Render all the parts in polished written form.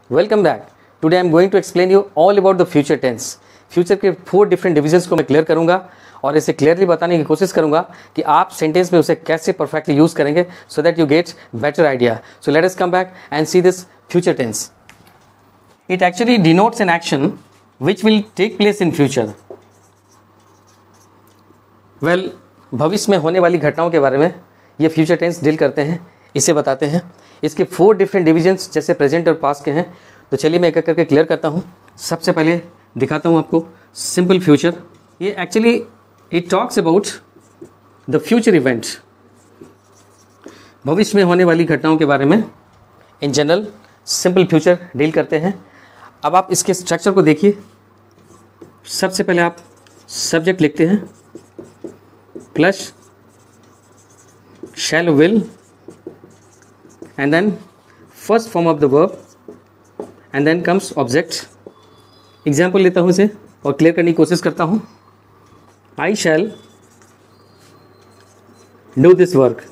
Welcome back. Today I am going to explain you all about the future tense. Future के 4 different divisions को मैं clear करूंगा और इसे क्लियरली बताने की कोशिश करूंगा कि आप सेंटेंस में उसे कैसे परफेक्टली यूज करेंगे so that you get better idea. So let us come back and see this future tense. It actually denotes an action which will take place in future. Well, भविष्य में होने वाली घटनाओं के बारे में ये फ्यूचर टेंस डील करते हैं, इसे बताते हैं। इसके 4 डिफरेंट डिविजन्स जैसे प्रेजेंट और पास्ट के हैं। तो चलिए मैं एक एक करके क्लियर करता हूँ। सबसे पहले दिखाता हूँ आपको सिंपल फ्यूचर। ये actually it talks about the future event, भविष्य में होने वाली घटनाओं के बारे में in general simple future deal करते हैं। अब आप इसके स्ट्रक्चर को देखिए। सबसे पहले आप सब्जेक्ट लिखते हैं plus shall, will, and then first form of the verb and then comes object। Example लेता हूँ इसे और क्लियर करने की कोशिश करता हूँ। I shall do this work।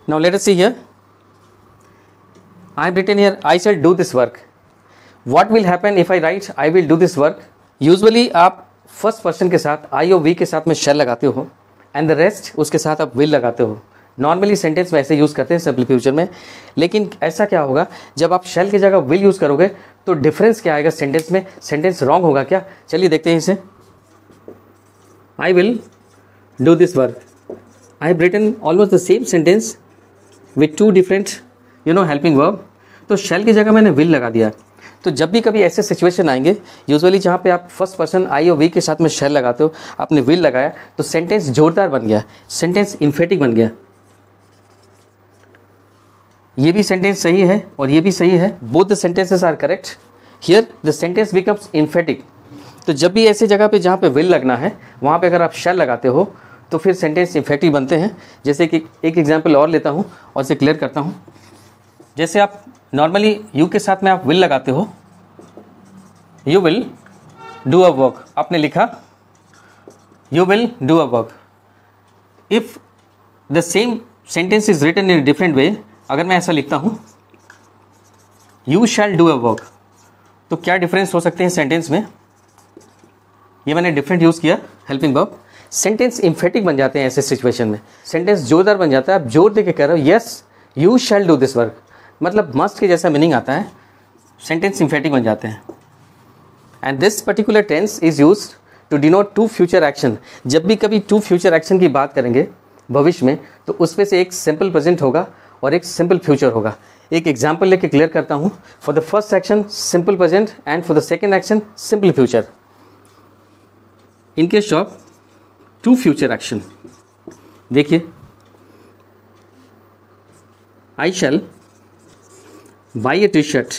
Now let us see here। I have written here I shall do this work। What will happen if I write I will do this work? Usually आप first person के साथ I और we के साथ में shall लगाते हो and the rest उसके साथ आप विल लगाते हो। नॉर्मली सेंटेंस में ऐसे यूज़ करते हैं सिंपल फ्यूचर में। लेकिन ऐसा क्या होगा, जब आप शैल की जगह विल यूज़ करोगे तो डिफरेंस क्या आएगा सेंटेंस में? सेंटेंस रॉन्ग होगा क्या? चलिए देखते हैं इसे। I will do this work. I have written almost the same sentence with 2 different helping verb. तो शैल की जगह मैंने विल लगा दिया। तो जब भी कभी ऐसे सिचुएशन आएंगे यूजुअली जहाँ पे आप फर्स्ट पर्सन आई और वी के साथ में शैल लगाते हो, आपने विल लगाया तो सेंटेंस जोरदार बन गया, सेंटेंस इम्फेटिक बन गया। ये भी सेंटेंस सही है और ये भी सही है। Both the sentences are correct. Here the sentence becomes emphatic. तो जब भी ऐसी जगह पे जहाँ पे विल लगना है वहाँ पे अगर आप शैल लगाते हो तो फिर सेंटेंस इम्फेक्टिव बनते हैं। जैसे कि एक एग्जाम्पल और लेता हूँ और इसे क्लियर करता हूँ। जैसे आप नॉर्मली यू के साथ में आप विल लगाते हो, you will do a work. आपने लिखा you will do a work. If the same sentence is written in different way, अगर मैं ऐसा लिखता हूं you shall do a work, तो क्या डिफरेंस हो सकते हैं सेंटेंस में? ये मैंने डिफरेंट यूज किया हेल्पिंग वर्ब। सेंटेंस इम्फेटिक बन जाते हैं ऐसे सिचुएशन में, सेंटेंस जोरदार बन जाता है। आप जोर दे के कह रहे हो yes you shall do this work, मतलब मस्ट के जैसा मीनिंग आता है, सेंटेंस इम्फेटिक बन जाते हैं। And this particular tense is used to denote 2 future action. जब भी कभी 2 फ्यूचर एक्शन की बात करेंगे भविष्य में तो उसमें से एक सिंपल प्रेजेंट होगा और एक सिंपल फ्यूचर होगा। एक एग्जाम्पल लेके क्लियर करता हूँ। For the first action simple present and for the second action simple future. In case of 2 future action देखिए, आई शैल buy a t-shirt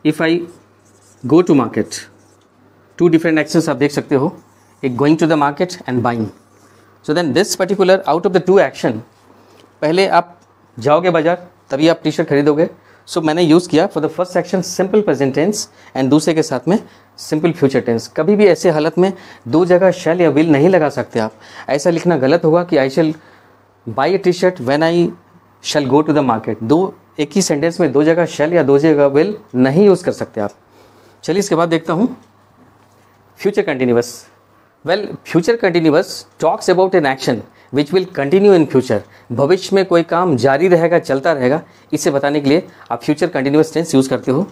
if I go to market। 2 different actions आप देख सकते हो, एक going to the market and buying। So then this particular out of the 2 action, पहले आप जाओगे बाजार तभी आप टी शर्ट खरीदोगे। सो मैंने यूज़ किया for the first action simple present tense and दूसरे के साथ में सिंपल फ्यूचर टेंस। कभी भी ऐसे हालत में 2 जगह शैल या विल नहीं लगा सकते आप। ऐसा लिखना गलत होगा कि आई शैल by a t-shirt when I shall go to the market। एक ही सेंटेंस में 2 जगह शैल या 2 जगह विल नहीं यूज़ कर सकते आप। चलिए इसके बाद देखता हूँ future continuous. Well, future continuous talks about an action which will continue in future. भविष्य में कोई काम जारी रहेगा, चलता रहेगा, इसे बताने के लिए आप फ्यूचर कंटिन्यूअस टेंस यूज़ करते हो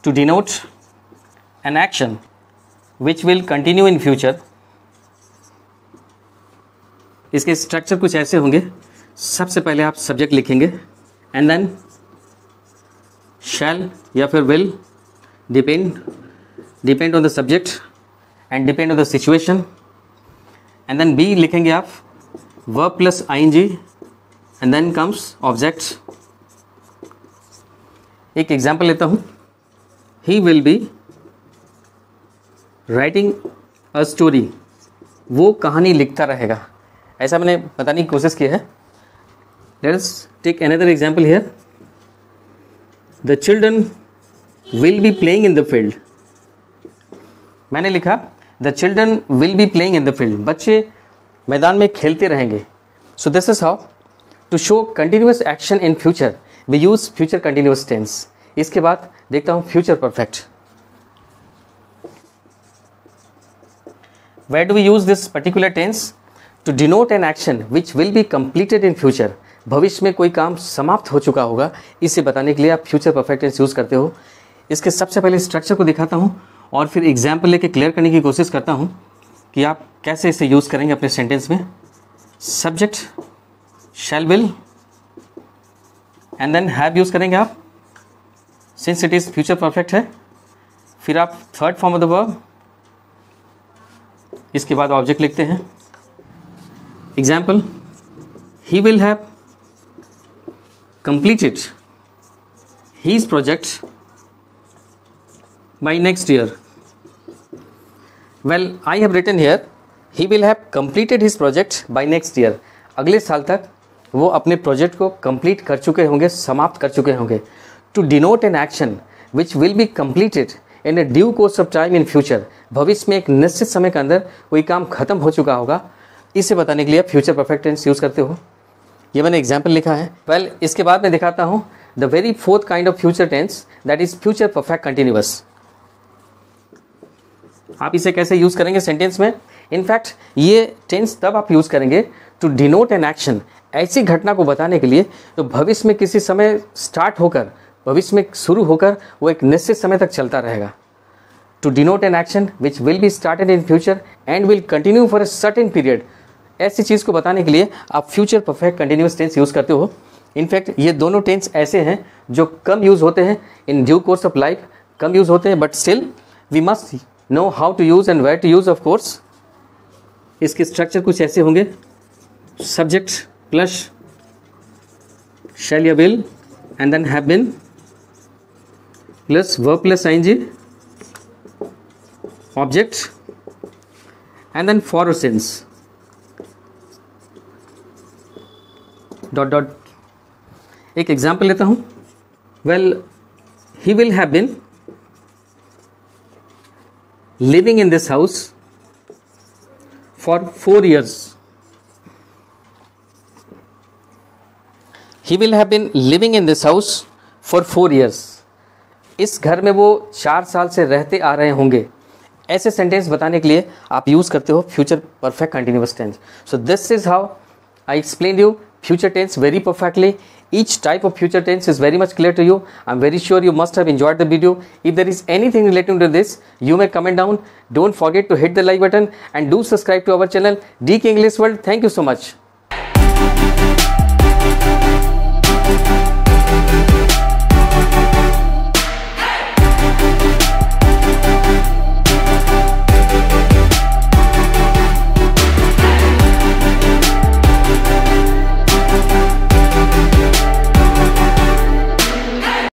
to denote an action which will continue in future. इसके स्ट्रक्चर कुछ ऐसे होंगे। सबसे पहले आप सब्जेक्ट लिखेंगे एंड देन शैल या फिर will, depend on the subject and depend on the situation. And then be लिखेंगे आप verb plus ING and then comes object. एक एग्जाम्पल लेता हूँ। He will be writing a story. वो कहानी लिखता रहेगा। ऐसा मैंने बताने की कोशिश की है। Let us take another example here। The children will be playing in the field। मैंने लिखा The children will be playing in the field। बच्चे मैदान में खेलते रहेंगे। So this is how to show continuous action in future। We use future continuous tense. इसके बाद देखता हूं future perfect. Where do we use this particular tense? To denote an action which will be completed in future. भविष्य में कोई काम समाप्त हो चुका होगा, इसे बताने के लिए आप फ्यूचर परफेक्ट टेंस यूज़ करते हो। इसके सबसे पहले स्ट्रक्चर को दिखाता हूँ और फिर एग्जाम्पल लेके क्लियर करने की कोशिश करता हूँ कि आप कैसे इसे यूज़ करेंगे अपने सेंटेंस में। Subject shall will and then have use करेंगे आप, since it is future perfect है। फिर आप third form of the verb, इसके बाद ऑब्जेक्ट लिखते हैं। Example, he will have completed his project by next year. Well, I have written here he will have completed his project by next year. अगले साल तक वो अपने प्रोजेक्ट को कंप्लीट कर चुके होंगे, समाप्त कर चुके होंगे। To denote an action which will be completed in a due course of time in future. भविष्य में एक निश्चित समय के अंदर कोई काम खत्म हो चुका होगा, इसे बताने के लिए आप फ्यूचर परफेक्ट टेंस यूज़ करते हो। ये मैंने एग्जाम्पल लिखा है। वेल, इसके बाद मैं दिखाता हूँ the very fourth kind of future tense, that is future perfect continuous. आप इसे कैसे यूज़ करेंगे सेंटेंस में? इनफैक्ट ये टेंस तब आप यूज़ करेंगे टू डिनोट एन एक्शन, ऐसी घटना को बताने के लिए तो भविष्य में किसी समय स्टार्ट होकर, भविष्य में शुरू होकर वो एक निश्चित समय तक चलता रहेगा। To denote an action which will be started in future and will continue for a certain period, ऐसी चीज़ को बताने के लिए आप future perfect continuous tense use करते हो। इनफैक्ट ये दोनों टेंस ऐसे हैं जो कम यूज़ होते हैं in due course of life, कम यूज़ होते हैं, but still we must know how to use and where to use of course. इसके स्ट्रक्चर कुछ ऐसे होंगे, सब्जेक्ट प्लस शैल या will and then have been plus verb plus ING, object and then for और since dot dot. एक example लेता हूं। Well, he will have been living in this house for 4 years। He will have been living in this house for 4 years। इस घर में वो 4 साल से रहते आ रहे होंगे। ऐसे सेंटेंस बताने के लिए आप यूज़ करते हो future perfect continuous tense. So this is how I explain you future tense very perfectly. Each type of future tense is very much clear to you. I'm very sure you must have enjoyed the video. If there is anything relating to this, you may comment down. Don't forget to hit the like button and do subscribe to our channel DK English World. Thank you so much.